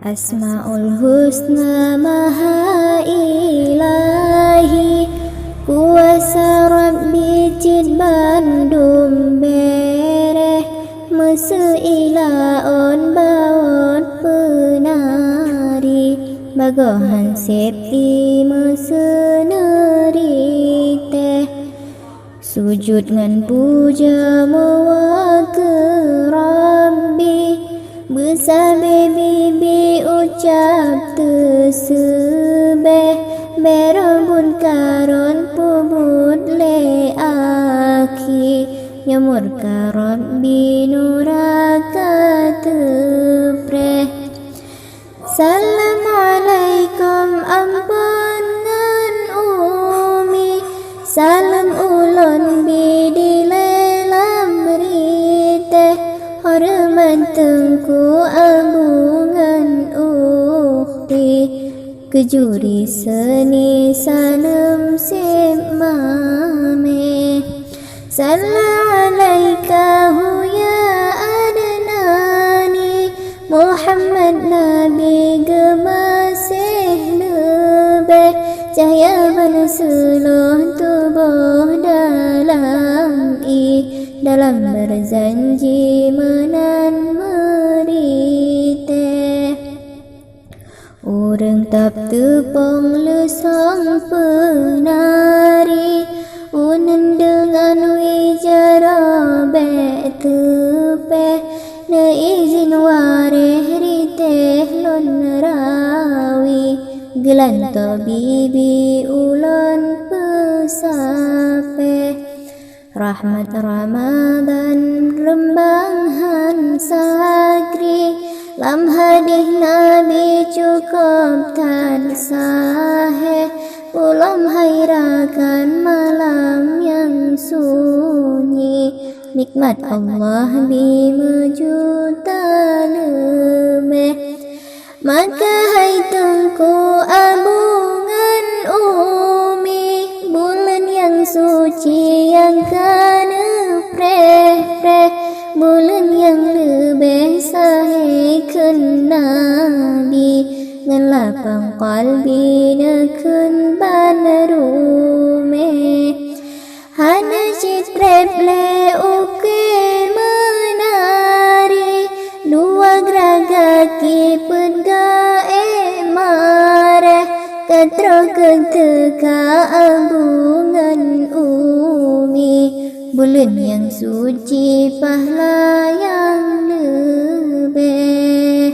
Asmaul Husna Maha Ilahi, kuasa Rabbi Cid Bandung bereh, Mese ila on bawon penari, Bagohan sepi meseneri teh. Sujud ngan puja mawa ke Rabbi, Besabe bibi ucap tersebeh, Berabun karon pubut le aki, Nyamur ka Rabbi nuraka tepreh. Assalamualaikum ampunan umi, Salam ulon bidile lamrite, Hormat tengku abungan ukti, Kejuri seni salam semame. Assalamualaikum ya adnani, Muhammad Nabi gemasih lebih, Cahaya bersuluh tubuh dalam berjanji menan merite. Urang tap tepong lesong penari, Unen dengan wijara bek tepeh, Ne izin wareh riteh lon rawi, Gelanto bibi ulon pesape. Rahmat Ramadan rembang han sagri, Lam hadih Nabi cukup tan sahe, Ulam hairakan malam yang sunyi, Nikmat Allah bimejuta lebih. Maka hai tengku abungan umi, Bulan yang suci yang kana preh-preh, Bulan yang lebih sahihkan Nabi, Ngan lapang qalbi nakun banarume. Hana citrep le uke menari, Dua geragaki pedga mareh, Katro keteka abungan umi, Bulan yang suci pahala yang lebih.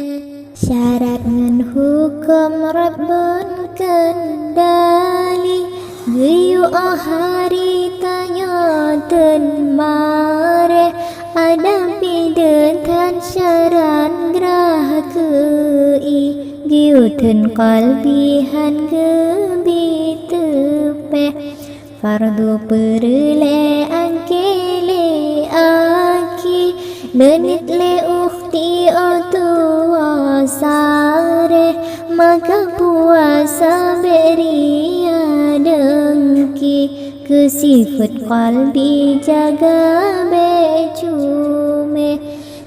Syarat ngan hukum Rabbun kendali, Geyu hari tanya dan mare, Ada pidetan syarat gerah kei, Giutan qalbihan gebi tepeh. Fardu perle angkele aki, Menit le ukhti otua sare, Maka puasa beria dengki, Kesifat qalbi jaga becume.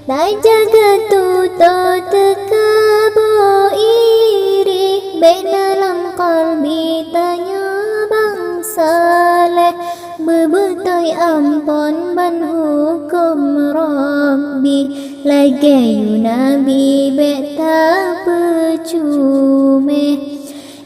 Tak jaga tuto teka boiri, Dalam qalbi tanya bangsaleh, Bebetoy ampon ban hukum Rabbi, Lagayu Nabi beta pecume.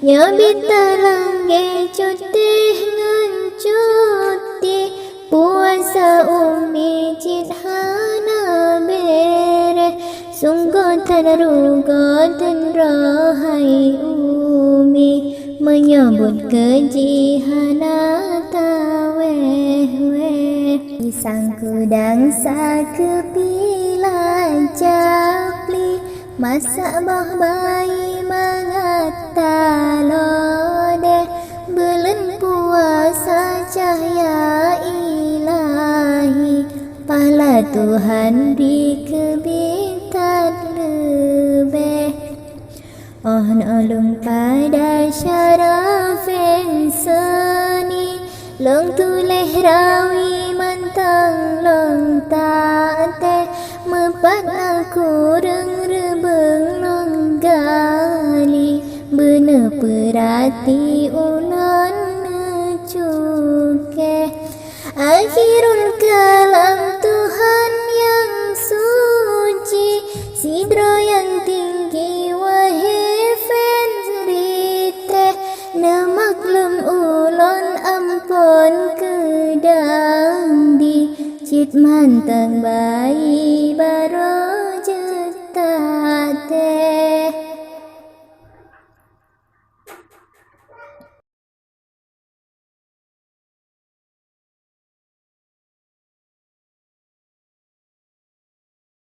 Nyabita langge cutih ngan cuti, Puasa umi cid hana bereh, Sungguh tan ruga tan rahai umi, Menyambut kejihana taweh-weh. Pisang kudang sa kepila capli, Masak bah bayi mengata lodeh, Bulan puasa cahaya ilahi, Pahala Tuhan di kebitat lebih. Oh nolong pada syaraf seni, Long tuleh rawi mantang long tate, Mepat aku reng rebeng berperhati ulun cuke. Akhirul kalam Tuhan yang suci, sidro yang tinggi wahai fans rite, namaklum ulun ampun kedang di cit manteng bayi baro